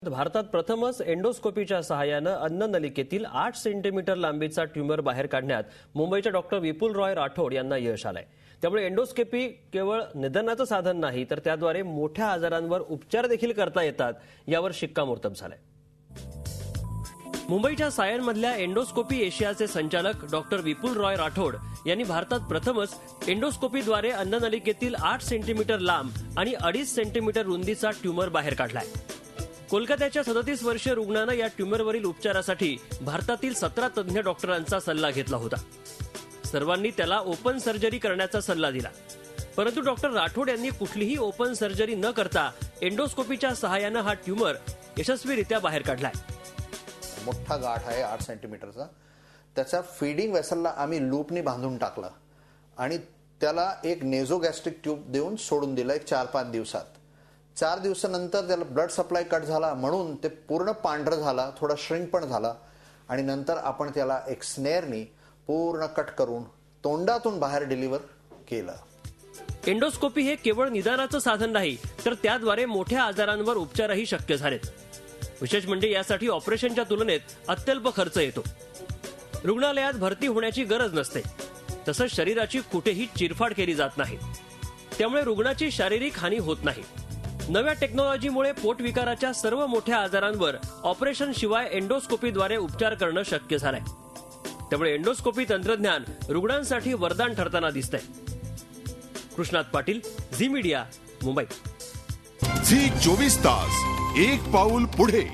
भारतात प्रथमच एंडोस्कोपीच्या सहाय्याने अन्ननलिकेतील 8 सेंटीमीटर लांबीचा ट्यूमर बाहेर काढण्यात मुंबईच्या डॉक्टर विपुल रॉय राठोड यांना यश आलंय। त्यामुळे एंडोस्कोपी केवळ निदानाचं साधन नाही तर त्याद्वारे मोठ्या आजारांवर उपचार देखील करता येतात यावर शिक्कामोर्तब झालंय। मुंबईच्या सायनमधल्या एंडोस्कोपी एशियाचे संचालक डॉक्टर विपुल रॉय राठोड यांनी भारतात प्रथमच एंडोस्कोपीद्वारे अन्ननलिकेतील 8 सेंटीमीटर लांब आणि 2.5 सेंटीमीटर रुंदीचा ट्यूमर बाहेर काढलाय। कोलकात्याच्या 37 वर्षीय रुग्णानं या ट्यूमरवरील उपचारासाठी भारतातील 17 तज्ञ डॉक्टरांचा सल्ला घेतला होता। सर्वांनी त्याला ओपन सर्जरी करण्याचा सल्ला दिला, परंतु डॉक्टर राठोड यांनी कुठलीही ओपन सर्जरी न करता एंडोस्कोपीच्या सहाय्याने हा ट्यूमर यशस्वीरित्या बाहेर काढलाय। मोठा गाठ आहे 8 सेंटीमीटरचा, त्याचा फीडिंग वेसलला आम्ही लूपनी बांधून टाकला आणि त्याला एक नेझोगॅस्ट्रिक ट्यूब देऊन सोडून दिलं 4-5 दिवसात। 4 दिवसानंतर त्याला ब्लड सप्लाय कट झाला म्हणून ते पूर्ण पांढरं झाला, थोडा श्रिंक पण झाला आणि नंतर आपण त्याला एक स्नेअरनी पूर्ण कट करून तोंडातून बाहेर डिलिव्हर केलं। एंडोस्कोपी हे केवळ निदानाचं साधन नाही तर त्याद्वारे मोठ्या आजारांवर उपचारही शक्य झालेत। विशेष म्हणजे यासाठी ऑपरेशनच्या तुलनेत अत्यल्प खर्च येतो। रुग्णालयात भरती होण्याची गरज नसते, तसंच शरीराची कुठेही चिरफाड केली जात नाही, त्यामुळे रुग्णाची शारीरिक हानी होत नाही। नव्या टेक्नॉलॉजीमुळे पोटविकाराच्या सर्व मोठ्या आजारांवर ऑपरेशन शिवाय एंडोस्कोपीद्वारे उपचार करणं शक्य झालंय। त्यामुळे एंडोस्कोपी तंत्रज्ञान रुग्णांसाठी वरदान ठरताना दिसतंय। कृष्णात पाटील, झी मीडिया, मुंबई। झी 24 तास, एक पाऊल पुढे।